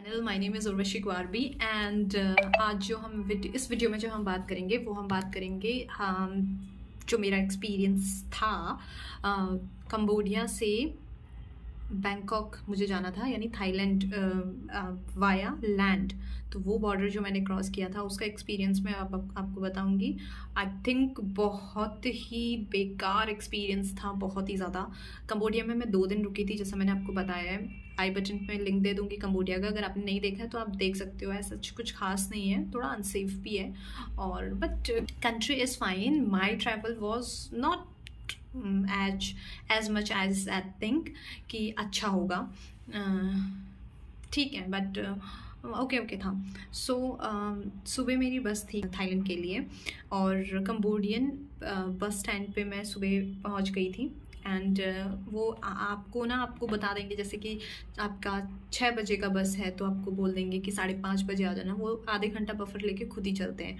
Channel my name is Urvashi Gwarbi and आज जो हम इस वीडियो में जो हम बात करेंगे वो हम बात करेंगे जो मेरा एक्सपीरियंस था कंबोडिया से बैंकॉक मुझे जाना था, यानी थाईलैंड वाया लैंड। तो वो बॉर्डर जो मैंने क्रॉस किया था उसका एक्सपीरियंस मैं आपको बताऊंगी। आई थिंक बहुत ही बेकार एक्सपीरियंस था, बहुत ही ज़्यादा। कंबोडिया में मैं 2 दिन रुकी थी, जैसा मैंने आपको बताया है। आई बटन में लिंक दे दूंगी कंबोडिया का, अगर आपने नहीं देखा है तो आप देख सकते हो। ऐसा कुछ खास नहीं है, थोड़ा अनसेफ भी है और but country is fine. My travel was not as much as I think कि अच्छा होगा, ठीक है, बट ओके था। सो सुबह मेरी बस थी थाईलैंड के लिए और कंबोडियन बस स्टैंड पे मैं सुबह पहुंच गई थी। एंड वो आपको बता देंगे, जैसे कि आपका 6 बजे का बस है तो आपको बोल देंगे कि 5:30 बजे आ जाना। वो आधे घंटा बफर लेके खुद ही चलते हैं।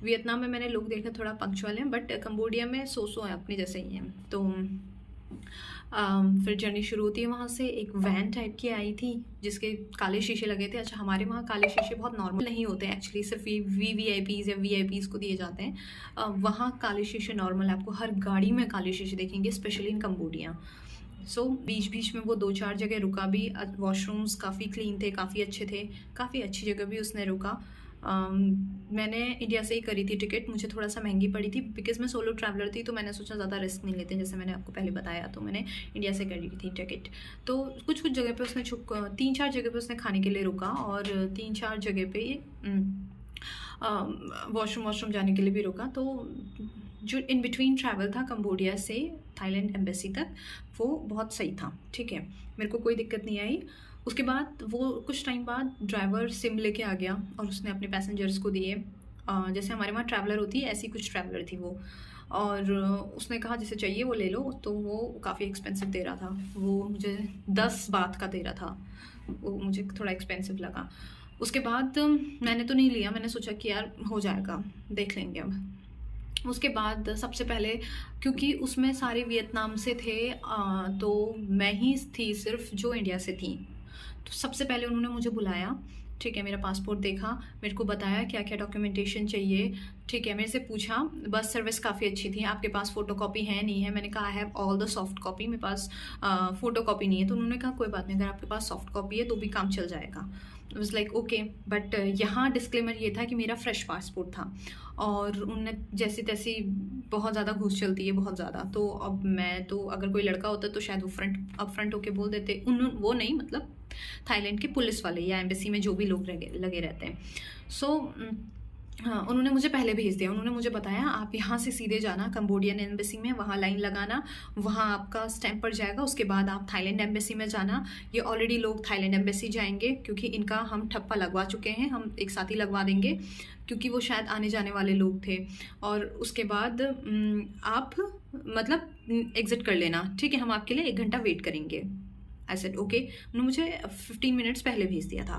वियतनाम में मैंने लोग देखे थोड़ा पंक्चुअल हैं, बट कंबोडिया में सो है, अपने जैसे ही हैं। तो फिर जर्नी शुरू होती है। वहाँ से एक वैन टाइप की आई थी जिसके काले शीशे लगे थे। अच्छा, हमारे वहाँ काले शीशे बहुत नॉर्मल नहीं होते एक्चुअली, सिर्फ वीआईपीज़ या वीआईपीज़ को दिए जाते हैं। वहाँ काले शीशे नॉर्मल है, आपको हर गाड़ी में काले शीशे देखेंगे, स्पेशली इन कंबोडिया। बीच बीच में वो 2-4 जगह रुका भी। वॉशरूम्स काफ़ी क्लीन थे, काफ़ी अच्छे थे, काफ़ी अच्छी जगह भी उसने रुका। मैंने इंडिया से ही करी थी टिकट। मुझे थोड़ा सा महंगी पड़ी थी बिकॉज मैं सोलो ट्रैवलर थी, तो मैंने सोचा ज़्यादा रिस्क नहीं लेते, जैसे मैंने आपको पहले बताया। तो मैंने इंडिया से करी थी टिकट। तो कुछ जगह पे उसने 3-4 जगह पे उसने खाने के लिए रुका और 3-4 जगह पे वॉशरूम जाने के लिए भी रुका। तो जो इन बिटवीन ट्रैवल था कंबोडिया से थाईलैंड एम्बेसी तक, वो बहुत सही था, ठीक है, मेरे को कोई दिक्कत नहीं आई। उसके बाद वो कुछ टाइम बाद ड्राइवर सिम लेके आ गया और उसने अपने पैसेंजर्स को दिए। जैसे हमारे वहाँ ट्रैवलर होती है, ऐसी कुछ ट्रैवलर थी वो। और उसने कहा जैसे चाहिए वो ले लो। तो वो काफ़ी एक्सपेंसिव दे रहा था, वो मुझे 10 बात का दे रहा था। वो मुझे थोड़ा एक्सपेंसिव लगा। उसके बाद मैंने तो नहीं लिया, मैंने सोचा कि यार हो जाएगा, देख लेंगे अब। उसके बाद सबसे पहले, क्योंकि उसमें सारे वियतनाम से थे, तो मैं ही थी सिर्फ जो इंडिया से थी। तो सबसे पहले उन्होंने मुझे बुलाया, ठीक है, मेरा पासपोर्ट देखा, मेरे को बताया क्या क्या डॉक्यूमेंटेशन चाहिए, ठीक है, मेरे से पूछा। बस सर्विस काफ़ी अच्छी थी। आपके पास फ़ोटो कॉपी है नहीं है? मैंने कहा I have all the soft copy, मेरे पास फ़ोटो कॉपी नहीं है। तो उन्होंने कहा कोई बात नहीं, अगर आपके पास सॉफ्ट कॉपी है तो भी काम चल जाएगा। Was like okay. बट यहाँ डिस्क्लेमर ये था कि मेरा फ्रेश पासपोर्ट था और उनने जैसी तैसी बहुत ज़्यादा घूस चलती है, बहुत ज़्यादा। तो अब मैं तो, अगर कोई लड़का होता तो शायद वो फ्रंट होके बोल देते। वो नहीं, मतलब थाईलैंड के पुलिस वाले या एम्बेसी में जो भी लोग लगे रहते हैं। हाँ, उन्होंने मुझे पहले भेज दिया। उन्होंने मुझे बताया आप यहाँ से सीधे जाना कंबोडियन एम्बेसी में, वहाँ लाइन लगाना, वहाँ आपका स्टैंप पड़ जाएगा, उसके बाद आप थाईलैंड एम्बेसी में जाना। ये ऑलरेडी लोग थाईलैंड एम्बेसी जाएंगे क्योंकि इनका हम ठप्पा लगवा चुके हैं, हम एक साथ ही लगवा देंगे क्योंकि वो शायद आने जाने वाले लोग थे। और उसके बाद आप मतलब एग्ज़िट कर लेना, ठीक है, हम आपके लिए 1 घंटा वेट करेंगे। I said okay. उन्होंने मुझे 15 मिनट्स पहले भेज दिया था।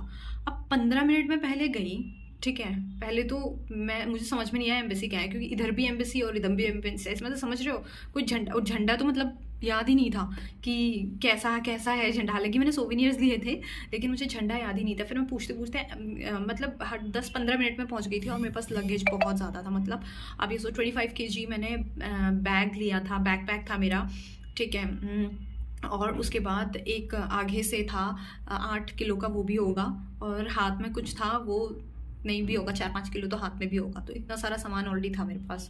अब 15 मिनट में पहले गई, ठीक है। पहले तो मुझे समझ में नहीं आया एम्बेसी क्या है, क्योंकि इधर भी एम्बेसी और इधर भी एम्बेसी है। इसमें तो समझ रहे हो, कोई झंडा तो मतलब याद ही नहीं था कि कैसा है झंडा। हालांकि मैंने सोवेनियर्स लिए थे लेकिन मुझे झंडा याद ही नहीं था। फिर मैं पूछते मतलब 10-15 मिनट में पहुंच गई थी और मेरे पास लगेज बहुत ज़्यादा था। मतलब अब ये 25 kg मैंने बैग लिया था, बैकपैक था मेरा, ठीक है। और उसके बाद एक आगे से था 8 किलो का, वो भी होगा, और हाथ में कुछ था, वो नहीं भी होगा, 4-5 किलो तो हाथ में भी होगा। तो इतना सारा सामान ऑलरेडी था मेरे पास।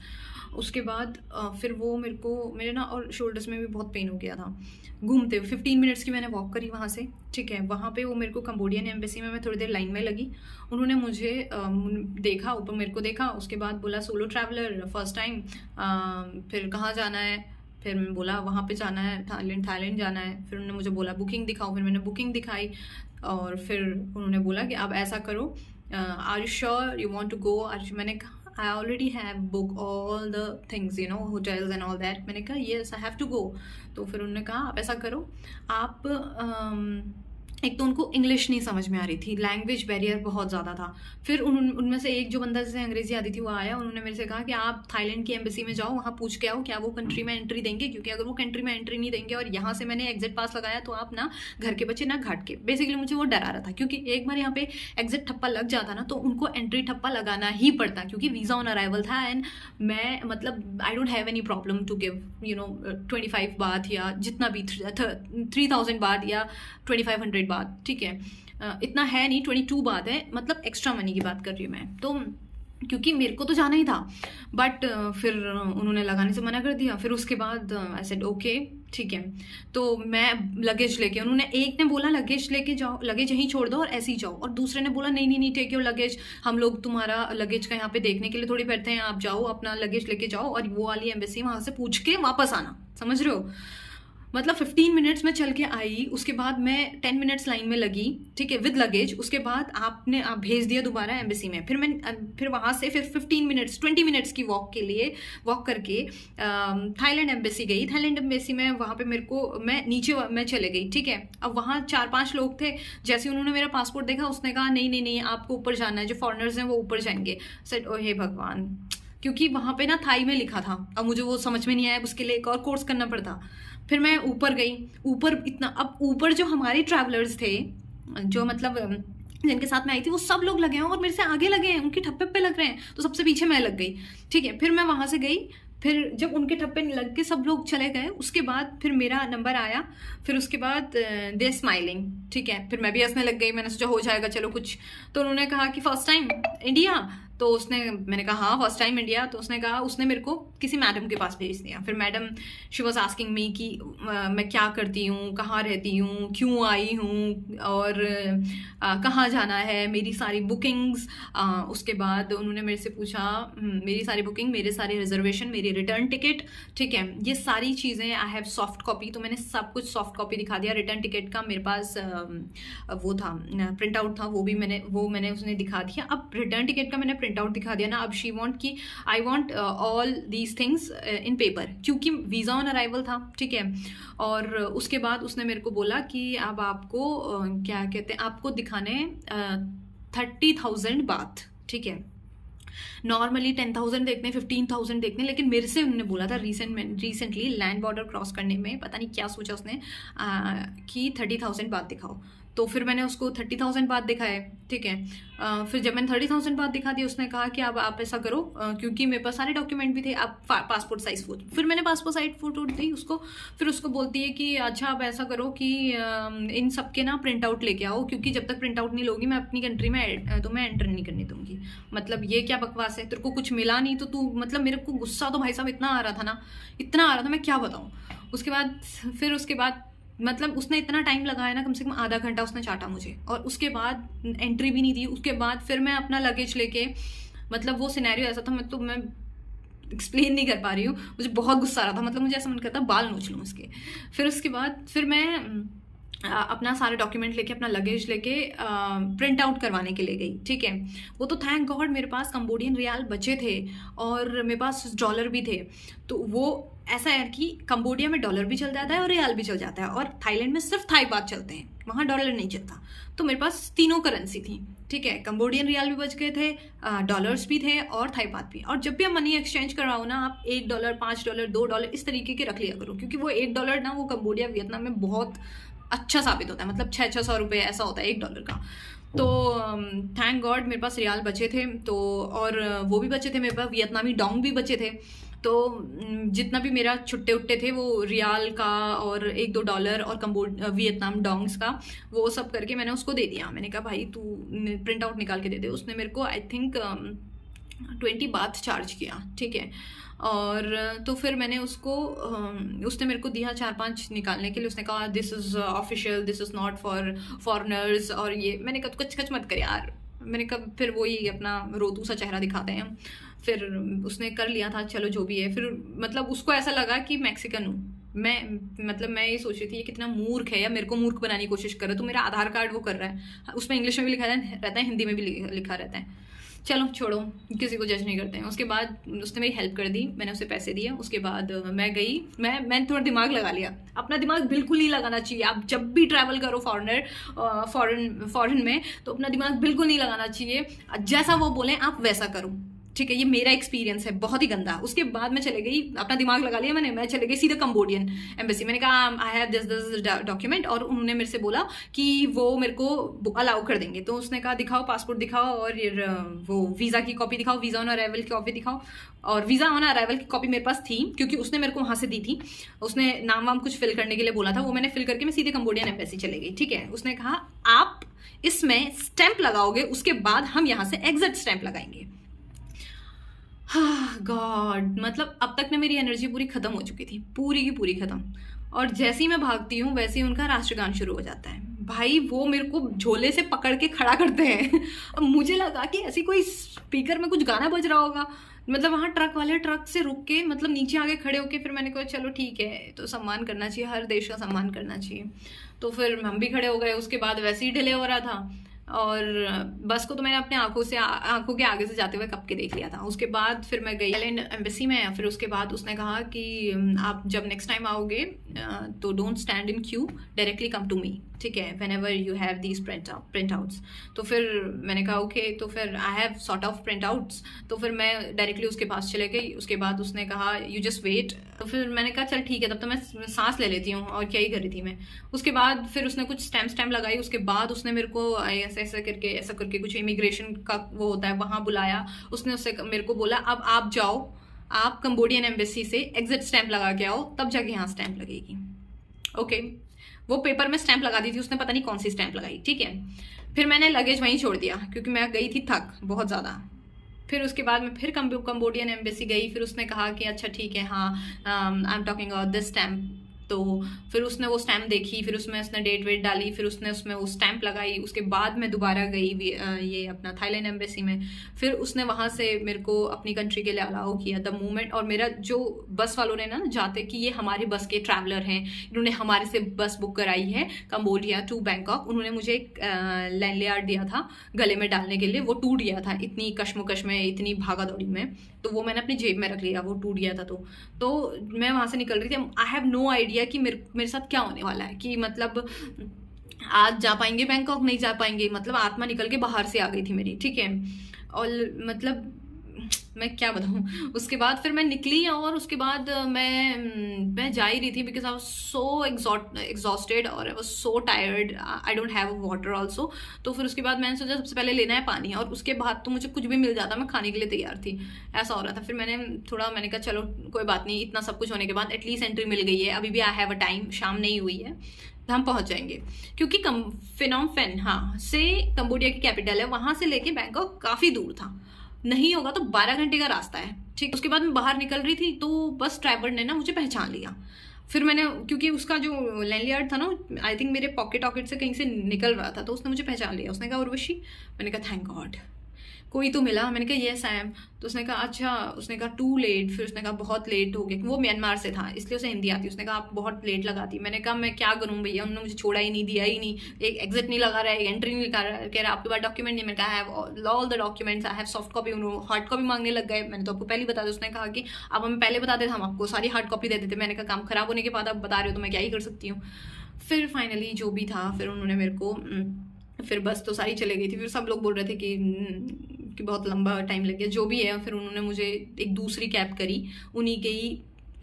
उसके बाद फिर वो मेरे ना और शोल्डर्स में भी बहुत पेन हो गया था घूमते हुए। 15 मिनट्स की मैंने वॉक करी वहाँ से, ठीक है। वहाँ पे वो मेरे को कंबोडियन एम्बेसी में मैं थोड़ी देर लाइन में लगी। उन्होंने मुझे देखा, ऊपर मेरे को देखा, उसके बाद बोला सोलो ट्रैवलर फर्स्ट टाइम, फिर कहाँ जाना है? फिर मैं बोला वहाँ पे जाना है, थाईलैंड जाना है। फिर उन्होंने मुझे बोला बुकिंग दिखाओ, फिर मैंने बुकिंग दिखाई। और फिर उन्होंने बोला कि आप ऐसा करो, are you sure you want to go? मैंने कहा I already have book all the things, you know, hotels and all that. मैंने कहा yes I have to go. तो फिर उन्होंने कहा आप ऐसा करो, आप एक तो उनको इंग्लिश नहीं समझ में आ रही थी, लैंग्वेज बैरियर बहुत ज़्यादा था। फिर उनमें से एक जो बंदा जिसे अंग्रेज़ी आती थी वो आया, उन्होंने मेरे से कहा कि आप थाईलैंड की एम्बेसी में जाओ, वहाँ पूछ के आओ क्या वो कंट्री में एंट्री देंगे, क्योंकि अगर वो कंट्री में एंट्री नहीं देंगे और यहाँ से मैंने एग्जिट पास लगाया तो आप ना घर के बच्चे ना घाट के। बेसिकली मुझे वो डरा रहा था, क्योंकि एक बार यहाँ पे एग्जिट ठप्पा लग जाता ना तो उनको एंट्री ठप्पा लगाना ही पड़ता, क्योंकि वीज़ा ऑन अराइवल था। एंड मैं मतलब I don't have any problem to give 25 बात या जितना भी 3000 बात या 2500 बात, ठीक है। इतना है नहीं, 22 बात है, मतलब एक्स्ट्रा मनी की बात कर रही हूँ मैं। तो क्योंकि मेरे को तो जाना ही था, बट फिर उन्होंने लगाने से मना कर दिया। फिर उसके बाद आई सेड ओके ठीक है। तो मैं लगेज लेके, उन्होंने एक ने बोला लगेज लेके जाओ, लगेज यहीं छोड़ दो और ऐसे ही जाओ, और दूसरे ने बोला नहीं नहीं नहीं टेक योर लगेज, हम लोग तुम्हारा लगेज का यहाँ पे देखने के लिए थोड़ी बैठते हैं, आप जाओ अपना लगेज लेके जाओ और वो वाली एम्बेसी वहाँ से पूछ के वापस आना। समझ रहे हो? मतलब 15 मिनट्स में चल के आई, उसके बाद मैं 10 मिनट्स लाइन में लगी, ठीक है, विद लगेज। उसके बाद आप भेज दिया दोबारा एम्बेसी में। फिर वहाँ से फिर 15 मिनट्स 20 मिनट्स की वॉक करके थाईलैंड एम्बेसी गई। थाईलैंड एम्बेसी में वहाँ पे मैं चले गई, ठीक है। अब वहाँ 4-5 लोग थे। जैसे उन्होंने मेरा पासपोर्ट देखा, उसने कहा नहीं नहीं नहीं आपको ऊपर जाना है, जो फॉरेनर्स हैं वो ऊपर जाएंगे। सेड ओ हे भगवान, क्योंकि वहाँ पे ना थाई में लिखा था, अब मुझे वो समझ में नहीं आया, उसके लिए एक और कोर्स करना पड़ता। फिर मैं ऊपर गई, ऊपर इतना, अब ऊपर जो हमारे ट्रैवलर्स थे, जो मतलब जिनके साथ मैं आई थी, वो सब लोग लगे हैं और मेरे से आगे लगे हैं, उनके ठप्पे पे लग रहे हैं, तो सबसे पीछे मैं लग गई, ठीक है। फिर मैं वहाँ से गई, फिर जब उनके ठप्पे लग के सब लोग चले गए, उसके बाद फिर मेरा नंबर आया। फिर उसके बाद दे स्माइलिंग, ठीक है। फिर मैं भी हंसने लग गई, मैंने सोचा हो जाएगा चलो कुछ। तो उन्होंने कहा कि फर्स्ट टाइम इंडिया, तो मैंने कहा हाँ फर्स्ट टाइम इंडिया। तो उसने मेरे को किसी मैडम के पास भेज दिया। फिर madam she was asking me कि मैं क्या करती हूँ, कहाँ रहती हूँ, क्यों आई हूँ, और कहाँ जाना है, मेरी सारी बुकिंग्स। उसके बाद उन्होंने मेरे से पूछा मेरी सारी बुकिंग, मेरे सारे रिजर्वेशन, मेरी रिटर्न टिकट, ठीक है, ये सारी चीज़ें। आई हैव सॉफ्ट कॉपी, तो मैंने सब कुछ सॉफ्ट कॉपी दिखा दिया। रिटर्न टिकट का मेरे पास वो था, प्रिंट आउट था, वो मैंने उसने दिखा दिया। अब रिटर्न टिकट का मैंने प्रिंट आउट दिखा दिया ना, अब शी वांट कि I want all these things in paper, क्योंकि वीज़ा ऑन अराइवल था, ठीक है। और उसके बाद उसने मेरे को बोला कि अब आपको क्या कहते हैं, आपको दिखाने 30,000 बात, ठीक है। नॉर्मली 10,000 देखने, 15,000 देखने, लेकिन मेरे से उन्होंने बोला था रिसेंटली लैंड बॉर्डर क्रॉस करने में पता नहीं क्या सोचा उसने कि 30,000 बात दिखाओ। तो फिर मैंने उसको 30,000 बात दिखाए, ठीक है। फिर जब मैंने 30,000 बात दिखा दी, उसने कहा कि अब आप ऐसा करो, क्योंकि मेरे पास सारे डॉक्यूमेंट भी थे, आप पासपोर्ट साइज फोटो। फिर मैंने पासपोर्ट साइज फोटो दी उसको। फिर उसको बोलती है कि अच्छा आप ऐसा करो कि इन सब के ना प्रिंट आउट लेके आओ, क्योंकि जब तक प्रिंट आउट नहीं लोगी मैं अपनी कंट्री में तुम्हें एंटर नहीं करने दूंगी। मतलब ये क्या बकवास है, तेरे को कुछ मिला नहीं तो तू, मतलब मेरे को गुस्सा तो भाई साहब इतना आ रहा था ना, इतना आ रहा था, मैं क्या बताऊँ। उसके बाद मतलब उसने इतना टाइम लगाया ना, कम से कम आधा घंटा उसने चाटा मुझे, और उसके बाद एंट्री भी नहीं दी। उसके बाद फिर मैं अपना लगेज लेके, मतलब वो सिनेरियो ऐसा था, मैं एक्सप्लेन नहीं कर पा रही हूँ, मुझे बहुत गुस्सा आ रहा था, मतलब मुझे ऐसा मन करता बाल नोच लूँ उसके। फिर उसके बाद फिर मैं अपना सारे डॉक्यूमेंट लेके, अपना लगेज लेके प्रिंट आउट करवाने के लिए गई, ठीक है। वो तो थैंक गॉड मेरे पास कंबोडियन रियाल बचे थे और मेरे पास डॉलर भी थे। तो वो ऐसा है कि कंबोडिया में डॉलर भी चल जाता है और रियाल भी चल जाता है, और थाईलैंड में सिर्फ थाई बात चलते हैं, वहाँ डॉलर नहीं चलता। तो मेरे पास तीनों करेंसी थी, ठीक है, कंबोडियन रियाल भी बच गए थे, डॉलर्स भी थे और थाई बात भी। और जब भी आप मनी एक्सचेंज करवाओ ना, आप $1, $5, $2 इस तरीके के रख लिया करो, क्योंकि वो $1 ना वो कंबोडिया वियतनाम में बहुत अच्छा साबित होता है, मतलब 600 रुपये ऐसा होता है $1 का। तो थैंक गॉड मेरे पास रियाल बचे थे, तो और वो भी बचे थे मेरे पास, वियतनामी डोंग भी बचे थे। तो जितना भी मेरा छुट्टे उट्टे थे वो रियाल का और $1-2 और वियतनाम डोंग्स का, वो सब करके मैंने उसको दे दिया। मैंने कहा भाई तू प्रिंट आउट निकाल के दे दे। उसने मेरे को आई थिंक 20 बात चार्ज किया, ठीक है। और तो फिर मैंने उसने मेरे को दिया 4-5 निकालने के लिए। उसने कहा this is official, this is not for foreigners, और ये मैंने कहा कुछ मत कर यार। मैंने कहा फिर वही अपना रोतू सा चेहरा दिखाते हैं। फिर उसने कर लिया था, चलो जो भी है। फिर मतलब उसको ऐसा लगा कि मैक्सिकन हूँ मैं ये सोच रही थी ये कितना मूर्ख है, या मेरे को मूर्ख बनाने की कोशिश कर रहा है। तो मेरा आधार कार्ड वो कर रहा है, उसमें इंग्लिश में भी लिखा रहता है, हिंदी में भी लिखा रहता है। चलो छोड़ो, किसी को जज नहीं करते हैं। उसके बाद उसने मेरी हेल्प कर दी, मैंने उसे पैसे दिए। उसके बाद मैं गई, मैंने थोड़ा दिमाग लगा लिया। अपना दिमाग बिल्कुल नहीं लगाना चाहिए। आप जब भी ट्रैवल करो फॉरेन में, तो अपना दिमाग बिल्कुल नहीं लगाना चाहिए। जैसा वो बोलें आप वैसा करो, ठीक है। ये मेरा एक्सपीरियंस है, बहुत ही गंदा। उसके बाद मैं चले गई, अपना दिमाग लगा लिया मैंने, मैं चले गई सीधा कंबोडियन एम्बेसी। मैंने कहा आई हैव दिस डॉक्यूमेंट, और उन्होंने मेरे से बोला कि वो मेरे को अलाउ कर देंगे। तो उसने कहा दिखाओ पासपोर्ट दिखाओ, और वो वीज़ा की कॉपी दिखाओ, वीज़ा ऑन अराइवल की कॉपी दिखाओ। और वीज़ा ऑन अराइवल की कॉपी मेरे पास थी, क्योंकि उसने मेरे को वहाँ से दी थी। उसने नाम वाम कुछ फिल करने के लिए बोला था, वो मैंने फिल करके मैं सीधे कंबोडियन एम्बेसी चले गई, ठीक है। उसने कहा आप इसमें स्टैंप लगाओगे, उसके बाद हम यहाँ से एग्जिट स्टैंप लगाएंगे। हाँ गॉड, मतलब अब तक ना मेरी एनर्जी पूरी खत्म हो चुकी थी, पूरी की पूरी खत्म। और जैसे ही मैं भागती हूँ वैसे ही उनका राष्ट्रगान शुरू हो जाता है। भाई वो मेरे को झोले से पकड़ के खड़ा करते हैं। अब मुझे लगा कि ऐसी कोई स्पीकर में कुछ गाना बज रहा होगा, मतलब वहाँ ट्रक वाले ट्रक से रुक के, मतलब नीचे आगे खड़े होके, फिर मैंने कहा चलो ठीक है, तो सम्मान करना चाहिए, हर देश का सम्मान करना चाहिए। तो फिर हम भी खड़े हो गए। उसके बाद वैसे ही डिले हो रहा था, और बस को तो मैंने अपने आंखों के आगे से जाते हुए कब के देख लिया था। उसके बाद फिर मैं गई थाईलैंड एम्बेसी में। फिर उसके बाद उसने कहा कि आप जब नेक्स्ट टाइम आओगे तो don't stand in queue, directly come to me, ठीक है, whenever you have these print outs. तो फिर मैंने कहा ओके, तो फिर I have sort of print outs. तो फिर मैं डायरेक्टली उसके पास चले गई। उसके बाद उसने कहा यू जस्ट वेट। तो फिर मैंने कहा चल ठीक है, तब तो मैं सांस ले लेती हूँ, और क्या ही कर रही थी मैं। उसके बाद फिर उसने कुछ स्टैम्प लगाई। उसके बाद उसने मेरे को ऐसा करके कुछ इमिग्रेशन का वो होता है, वहाँ बुलाया। उसने उससे मेरे को बोला अब आप जाओ, आप कंबोडियन एम्बेसी से एग्जिट स्टैंप लगा के आओ, तब जाके यहाँ स्टैंप लगेगी। ओके, वो पेपर में स्टैंप लगा दी थी उसने, पता नहीं कौन सी स्टैंप लगाई, ठीक है। फिर मैंने लगेज वहीं छोड़ दिया, क्योंकि मैं गई थी थक बहुत ज़्यादा। फिर उसके बाद मैं फिर कंबोडियन एम्बेसी गई। फिर उसने कहा कि अच्छा ठीक है, हाँ I am talking about this stamp. तो फिर उसने वो स्टैम्प देखी, फिर उसमें उसने डेट वेट डाली, फिर उसने उसमें वो स्टैम्प लगाई। उसके बाद मैं दोबारा गई ये अपना थाईलैंड एम्बेसी में। फिर उसने वहाँ से मेरे को अपनी कंट्री के लिए अलाउ किया द मोमेंट। और मेरा जो बस वालों ने ना जाते कि ये हमारे बस के ट्रैवलर हैं, इन्होंने हमारे से बस बुक कराई है कंबोडिया टू बैंकॉक। उन्होंने मुझे एक लैंडलियार्ड दिया था गले में डालने के लिए, वो टूट गया था इतनी कश्मकश में, इतनी भागा दौड़ी में। तो वो मैंने अपनी जेब में रख लिया, वो टूट गया था। तो मैं वहाँ से निकल रही थी। आई हैव नो आइडिया कि मेरे साथ क्या होने वाला है, कि मतलब आज जा पाएंगे बैंकॉक, नहीं जा पाएंगे। मतलब आत्मा निकल के बाहर से आ गई थी मेरी, ठीक है। और मतलब मैं क्या बताऊँ। उसके बाद फिर मैं निकली, और उसके बाद मैं जा ही रही थी, because I was so exhausted और I was so tired. I don't have water also. तो फिर उसके बाद मैंने सोचा सबसे पहले लेना है पानी, और उसके बाद तो मुझे कुछ भी मिल जाता, मैं खाने के लिए तैयार थी, ऐसा हो रहा था। फिर मैंने कहा चलो कोई बात नहीं, इतना सब कुछ होने के बाद एटलीस्ट एंट्री मिल गई है, अभी भी आई हैव अ टाइम, शाम नहीं हुई है, हम पहुंच जाएंगे। क्योंकि फिनोम पेन से कंबोडिया की कैपिटल है, वहां से लेके बैंकॉक काफ़ी दूर था, नहीं होगा तो 12 घंटे का रास्ता है, ठीक। उसके बाद मैं बाहर निकल रही थी, तो बस ड्राइवर ने ना मुझे पहचान लिया। फिर मैंने, क्योंकि उसका जो लैंडलियार्ड था ना, आई थिंक मेरे पॉकेट से कहीं से निकल रहा था, तो उसने मुझे पहचान लिया। उसने कहा उर्वशी। मैंने कहा थैंक गॉड कोई तो मिला। मैंने कहा येस आई एम। तो उसने कहा अच्छा, उसने कहा टू लेट। फिर उसने कहा बहुत लेट हो गया, वो म्यांमार से था इसलिए उसे हिंदी आती। उसने कहा आप बहुत लेट लगाती। मैंने कहा मैं क्या करूँ भैया, उन्होंने मुझे छोड़ा ही नहीं, दिया ही नहीं, एक एग्जिट नहीं लगा रहा है, एंट्री नहीं लगा रहा है, कह रहा आपके पास डॉक्यूमेंट नहीं। मैंने कहा have all the documents, I have soft copy. उन्होंने हार्ड कॉपी मांगने लग गए, मैंने तो आपको पहले बता दिया। उसने कहा कि आप हमें पहले बता देते, हम आपको सारी हार्ड कॉपी दे देते। मैंने कहा काम खराब होने के बाद आप बता रहे हो तो मैं क्या ही कर सकती हूँ। फिर फाइनली जो भी था, फिर उन्होंने मेरे को, फिर बस तो सारी चले गई थी। फिर सब लोग बोल रहे थे कि बहुत लंबा टाइम लग गया, जो भी है। फिर उन्होंने मुझे एक दूसरी कैब करी, उन्हीं के ही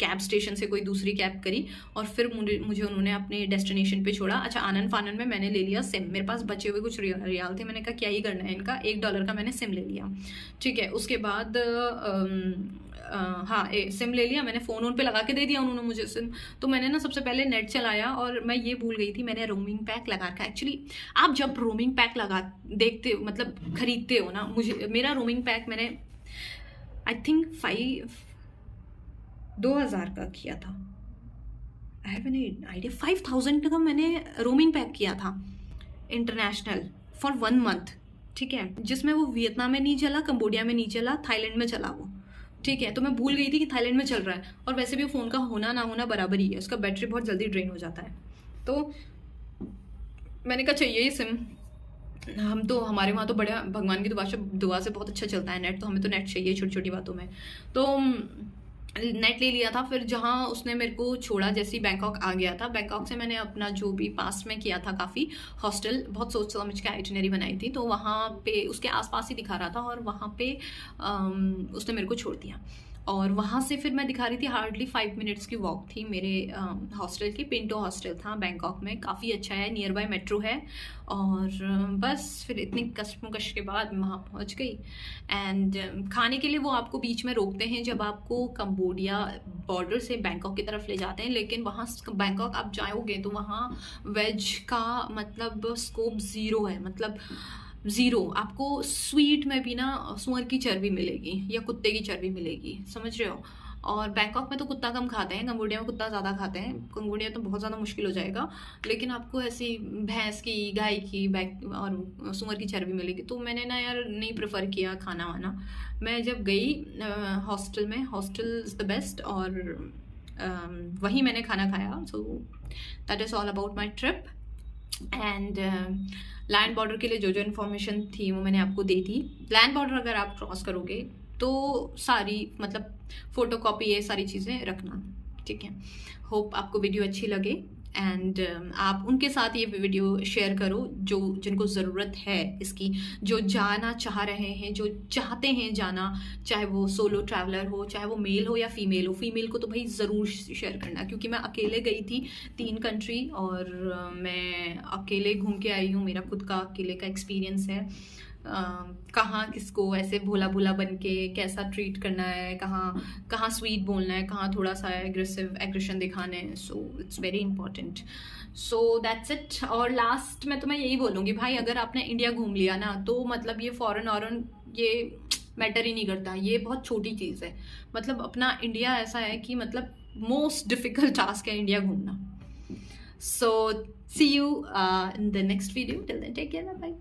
कैब स्टेशन से कोई दूसरी कैब करी, और फिर मुझे उन्होंने अपने डेस्टिनेशन पे छोड़ा। अच्छा, आनन फानन में मैंने ले लिया सिम, मेरे पास बचे हुए कुछ रियाल थे। मैंने कहा क्या ही करना है इनका, $1 का मैंने सिम ले लिया, ठीक है। उसके बाद हाँ सिम ले लिया मैंने, फ़ोन पे लगा के दे दिया उन्होंने मुझे सिम। तो मैंने ना सबसे पहले नेट चलाया, और मैं ये भूल गई थी मैंने रोमिंग पैक लगा रखा। एक्चुअली आप जब रोमिंग पैक देखते हो, मतलब खरीदते हो ना, मेरा रोमिंग पैक मैंने आई थिंक 2000 का किया था। आई हैव एन आइडिया 5000 का मैंने रोमिंग पैक किया था इंटरनेशनल फॉर 1 मंथ, ठीक है। जिसमें वो वियतनाम में नहीं चला, कंबोडिया में नहीं चला, थाईलैंड में चला वो, ठीक है। तो मैं भूल गई थी कि थाईलैंड में चल रहा है, और वैसे भी फ़ोन का होना ना होना बराबर ही है, उसका बैटरी बहुत जल्दी ड्रेन हो जाता है। तो मैंने कहा चाहिए ही सिम, हम तो हमारे वहाँ तो बड़ा भगवान की दुआ से बहुत अच्छा चलता है नेट, तो हमें तो नेट चाहिए छोटी छोटी बातों में। तो नेट ले लिया था। फिर जहाँ उसने मेरे को छोड़ा, जैसे ही बैंकॉक आ गया था, बैंकॉक से मैंने अपना जो भी पास में किया था काफ़ी हॉस्टल, बहुत सोच समझ के आइटिनरी बनाई थी, तो वहाँ पे उसके आसपास ही दिखा रहा था और वहाँ पे उसने मेरे को छोड़ दिया। और वहाँ से फिर मैं दिखा रही थी, हार्डली 5 मिनट्स की वॉक थी मेरे हॉस्टल की। पिंटो हॉस्टल था बैंकॉक में, काफ़ी अच्छा है, नियर बाय मेट्रो है। और बस फिर इतनी कश्मकश के बाद मैं वहाँ पहुँच गई। एंड खाने के लिए वो आपको बीच में रोकते हैं जब आपको कंबोडिया बॉर्डर से बैंकॉक की तरफ ले जाते हैं, लेकिन वहाँ बैंकॉक आप जाओगे तो वहाँ वेज का मतलब स्कोप ज़ीरो है, मतलब ज़ीरो। आपको स्वीट में भी ना सूअर की चर्बी मिलेगी या कुत्ते की चर्बी मिलेगी, समझ रहे हो। और बैंकॉक में तो कुत्ता कम खाते हैं, कंबोडिया में कुत्ता ज़्यादा खाते हैं। कंबोडिया तो बहुत ज़्यादा मुश्किल हो जाएगा, लेकिन आपको ऐसी भैंस की, गाय की, बैक और सूअर की चर्बी मिलेगी। तो मैंने ना यार नहीं प्रेफर किया खाना वाना। मैं जब गई हॉस्टल में, हॉस्टल इज़ द बेस्ट, और वहीं मैंने खाना खाया। So that is all about my trip. And land border के लिए जो जो इन्फॉर्मेशन थी वो मैंने आपको दे दी। लैंड बॉर्डर अगर आप क्रॉस करोगे तो सारी मतलब फ़ोटो कॉपी ये सारी चीज़ें रखना, ठीक है। होप आपको वीडियो अच्छी लगे। एंड आप उनके साथ ये वीडियो शेयर करो जो जिनको ज़रूरत है इसकी, जो जाना चाह रहे हैं, जो चाहते हैं जाना, चाहे वो सोलो ट्रैवलर हो, चाहे वो मेल हो या फीमेल हो। फीमेल को तो भाई ज़रूर शेयर करना, क्योंकि मैं अकेले गई थी 3 कंट्री और मैं अकेले घूम के आई हूँ। मेरा खुद का अकेले का एक्सपीरियंस है। कहाँ किसको ऐसे भोला भोला बन के कैसा ट्रीट करना है, कहाँ कहाँ स्वीट बोलना है, कहाँ थोड़ा सा एग्रेशन दिखाना है। So it's very important. So that's it. और लास्ट में तो मैं यही बोलूँगी भाई, अगर आपने इंडिया घूम लिया ना तो मतलब ये फॉरेन ऑरन ये मैटर ही नहीं करता, ये बहुत छोटी चीज़ है। मतलब अपना इंडिया ऐसा है कि मतलब मोस्ट डिफ़िकल्ट टास्क है इंडिया घूमना। So see you in the next video. Till then take care, bye.